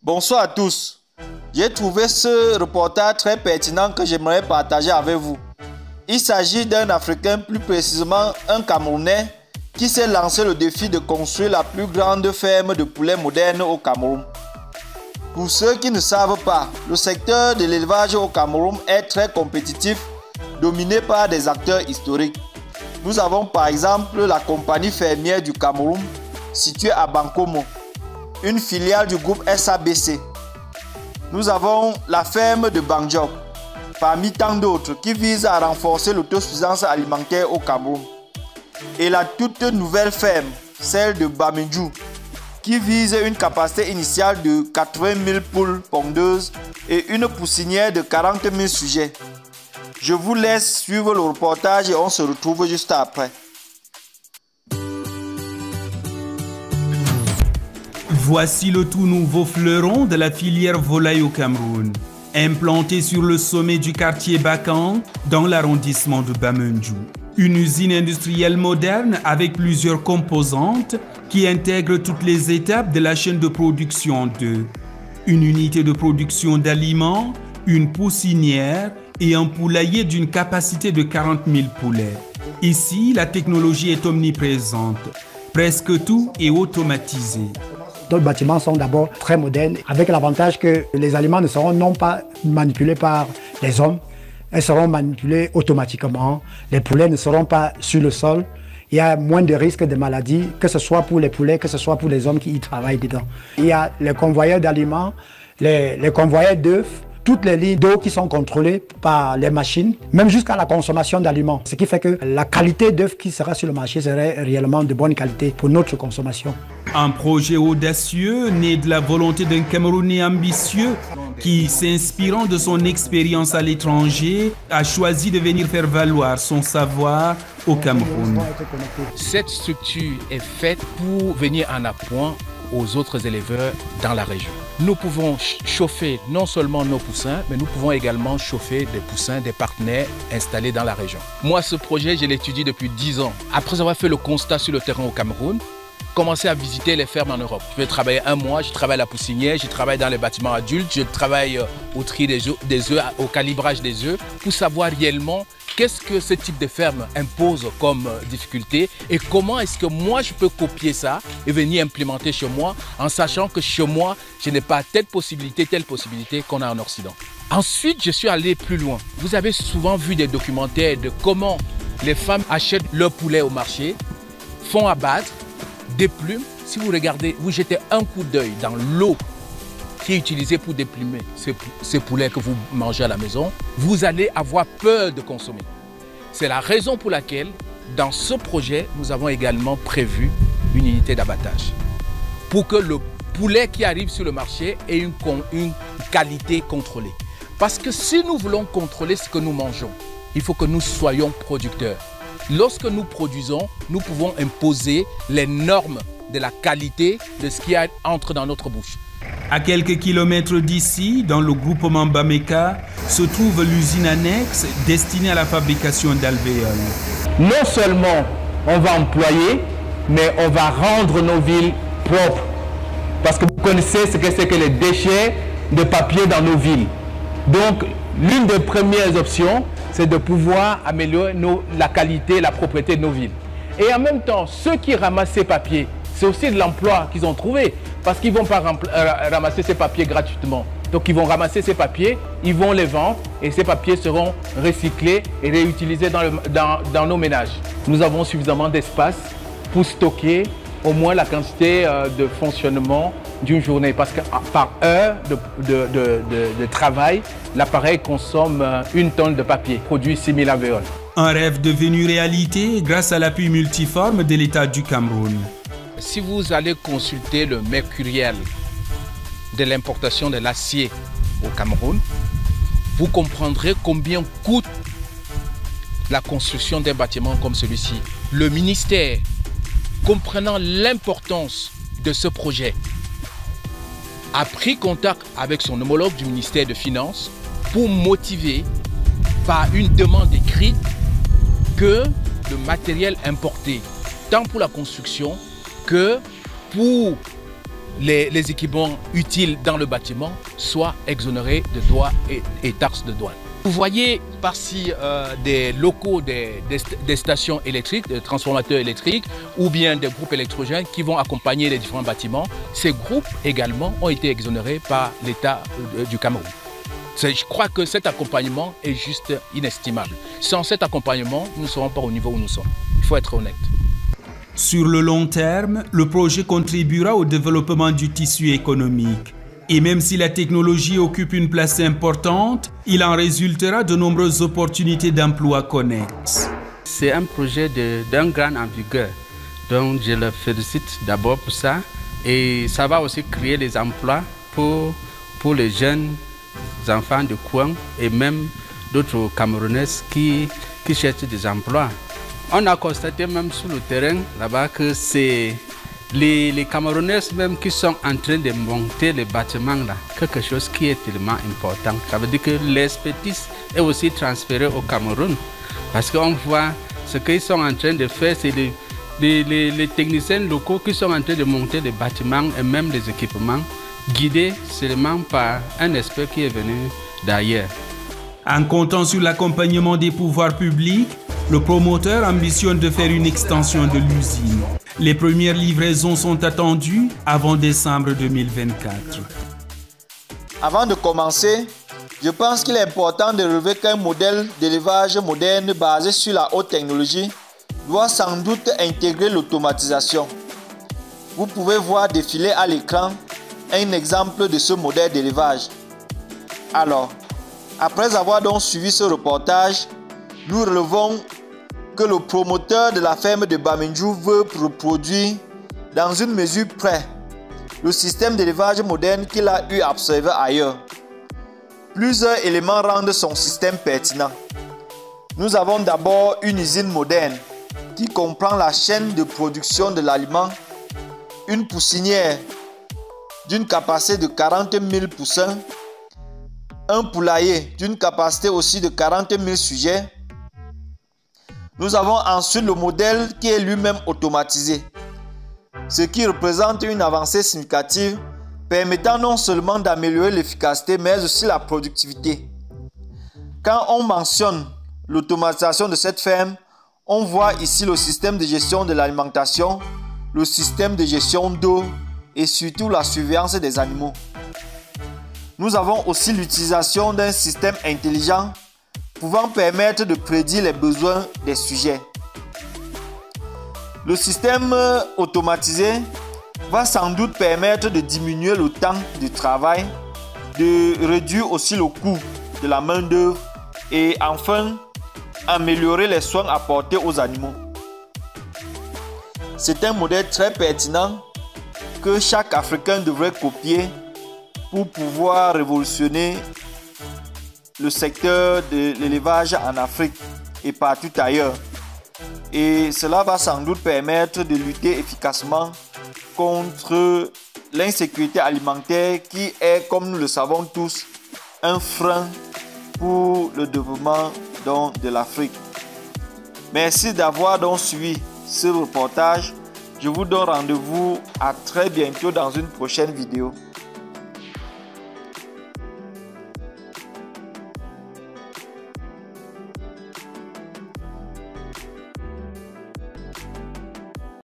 Bonsoir à tous. J'ai trouvé ce reportage très pertinent que j'aimerais partager avec vous. Il s'agit d'un Africain, plus précisément un Camerounais, qui s'est lancé le défi de construire la plus grande ferme de poulets moderne au Cameroun. Pour ceux qui ne savent pas, le secteur de l'élevage au Cameroun est très compétitif, dominé par des acteurs historiques. Nous avons par exemple la compagnie fermière du Cameroun, située à Bankomo, une filiale du groupe SABC. Nous avons la ferme de Banjok, parmi tant d'autres, qui vise à renforcer l'autosuffisance alimentaire au Cameroun. Et la toute nouvelle ferme, celle de Bamendjou, qui vise une capacité initiale de 80 000 poules pondeuses et une poussinière de 40 000 sujets. Je vous laisse suivre le reportage et on se retrouve juste après. Voici le tout nouveau fleuron de la filière volaille au Cameroun, implanté sur le sommet du quartier Bakan, dans l'arrondissement de Bamendjou. Une usine industrielle moderne avec plusieurs composantes qui intègrent toutes les étapes de la chaîne de production de une unité de production d'aliments, une poussinière et un poulailler d'une capacité de 40 000 poulets. Ici, la technologie est omniprésente. Presque tout est automatisé. D'autres bâtiments sont d'abord très modernes, avec l'avantage que les aliments ne seront non pas manipulés par les hommes, elles seront manipulées automatiquement. Les poulets ne seront pas sur le sol. Il y a moins de risques de maladies, que ce soit pour les poulets, que ce soit pour les hommes qui y travaillent dedans. Il y a les convoyeurs d'aliments, les convoyeurs d'œufs, toutes les lignes d'eau qui sont contrôlées par les machines, même jusqu'à la consommation d'aliments. Ce qui fait que la qualité d'œufs qui sera sur le marché serait réellement de bonne qualité pour notre consommation. Un projet audacieux, né de la volonté d'un Camerounais ambitieux qui, s'inspirant de son expérience à l'étranger, a choisi de venir faire valoir son savoir au Cameroun. Cette structure est faite pour venir en appoint aux autres éleveurs dans la région. Nous pouvons chauffer non seulement nos poussins, mais nous pouvons également chauffer des poussins des partenaires installés dans la région. Moi, ce projet, je l'étudie depuis 10 ans. Après avoir fait le constat sur le terrain au Cameroun, commencer à visiter les fermes en Europe. Je vais travailler un mois, je travaille à la poussinière, je travaille dans les bâtiments adultes, je travaille au tri des œufs, au calibrage des œufs, pour savoir réellement qu'est-ce que ce type de ferme impose comme difficulté et comment est-ce que moi je peux copier ça et venir implémenter chez moi en sachant que chez moi, je n'ai pas telle possibilité qu'on a en Occident. Ensuite, je suis allé plus loin. Vous avez souvent vu des documentaires de comment les femmes achètent leur poulet au marché, font abattre, déplument. Si vous regardez, vous jetez un coup d'œil dans l'eau qui est utilisée pour déplumer ces poulets que vous mangez à la maison, vous allez avoir peur de consommer. C'est la raison pour laquelle, dans ce projet, nous avons également prévu une unité d'abattage pour que le poulet qui arrive sur le marché ait une qualité contrôlée. Parce que si nous voulons contrôler ce que nous mangeons, il faut que nous soyons producteurs. Lorsque nous produisons, nous pouvons imposer les normes de la qualité de ce qui entre dans notre bouche. À quelques kilomètres d'ici, dans le groupement Bameka, se trouve l'usine annexe destinée à la fabrication d'alvéoles. Non seulement on va employer, mais on va rendre nos villes propres. Parce que vous connaissez ce que c'est que les déchets de papier dans nos villes. Donc, l'une des premières options, c'est de pouvoir améliorer la qualité et la propreté de nos villes. Et en même temps, ceux qui ramassent ces papiers, c'est aussi de l'emploi qu'ils ont trouvé. Parce qu'ils ne vont pas ramasser ces papiers gratuitement. Donc ils vont ramasser ces papiers, ils vont les vendre et ces papiers seront recyclés et réutilisés dans nos ménages. Nous avons suffisamment d'espace pour stocker au moins la quantité de fonctionnement d'une journée. Parce que par heure de travail, l'appareil consomme 1 tonne de papier, produit 6 000 alvéoles. Un rêve devenu réalité grâce à l'appui multiforme de l'État du Cameroun. Si vous allez consulter le mercuriel de l'importation de l'acier au Cameroun, vous comprendrez combien coûte la construction d'un bâtiment comme celui-ci. Le ministère, comprenant l'importance de ce projet, a pris contact avec son homologue du ministère de Finances pour motiver par une demande écrite que le matériel importé, tant pour la construction que pour les équipements utiles dans le bâtiment soient exonérés de droits et taxes de douane. Vous voyez par-ci des locaux des stations électriques, des transformateurs électriques ou bien des groupes électrogènes qui vont accompagner les différents bâtiments. Ces groupes également ont été exonérés par l'État du Cameroun. Je crois que cet accompagnement est juste inestimable. Sans cet accompagnement, nous ne serons pas au niveau où nous sommes. Il faut être honnête. Sur le long terme, le projet contribuera au développement du tissu économique. Et même si la technologie occupe une place importante, il en résultera de nombreuses opportunités d'emploi connexes. C'est un projet d'un grand envergure, donc je le félicite d'abord pour ça. Et ça va aussi créer des emplois pour les jeunes enfants de coin et même d'autres Camerounais qui cherchent des emplois. On a constaté même sur le terrain là-bas que c'est les Camerounais même qui sont en train de monter les bâtiments là, quelque chose qui est tellement important. Ça veut dire que l'expertise est aussi transférée au Cameroun. Parce qu'on voit ce qu'ils sont en train de faire, c'est les techniciens locaux qui sont en train de monter les bâtiments et même les équipements, guidés seulement par un expert qui est venu d'ailleurs. En comptant sur l'accompagnement des pouvoirs publics, le promoteur ambitionne de faire une extension de l'usine. Les premières livraisons sont attendues avant décembre 2024. Avant de commencer, je pense qu'il est important de relever qu'un modèle d'élevage moderne basé sur la haute technologie doit sans doute intégrer l'automatisation. Vous pouvez voir défiler à l'écran un exemple de ce modèle d'élevage. Alors, après avoir donc suivi ce reportage, nous relevons que le promoteur de la ferme de Bamendjou veut reproduire dans une mesure près le système d'élevage moderne qu'il a eu à observer ailleurs. Plusieurs éléments rendent son système pertinent. Nous avons d'abord une usine moderne qui comprend la chaîne de production de l'aliment, une poussinière d'une capacité de 40 000 poussins, un poulailler d'une capacité aussi de 40 000 sujets. Nous avons ensuite le modèle qui est lui-même automatisé, ce qui représente une avancée significative permettant non seulement d'améliorer l'efficacité mais aussi la productivité. Quand on mentionne l'automatisation de cette ferme, on voit ici le système de gestion de l'alimentation, le système de gestion d'eau et surtout la surveillance des animaux. Nous avons aussi l'utilisation d'un système intelligent pouvant permettre de prédire les besoins des sujets. Le système automatisé va sans doute permettre de diminuer le temps de travail, de réduire aussi le coût de la main-d'œuvre et enfin améliorer les soins apportés aux animaux. C'est un modèle très pertinent que chaque Africain devrait copier pour pouvoir révolutionner le secteur de l'élevage en Afrique et partout ailleurs. Et cela va sans doute permettre de lutter efficacement contre l'insécurité alimentaire qui est, comme nous le savons tous, un frein pour le développement de l'Afrique. Merci d'avoir donc suivi ce reportage. Je vous donne rendez-vous à très bientôt dans une prochaine vidéo.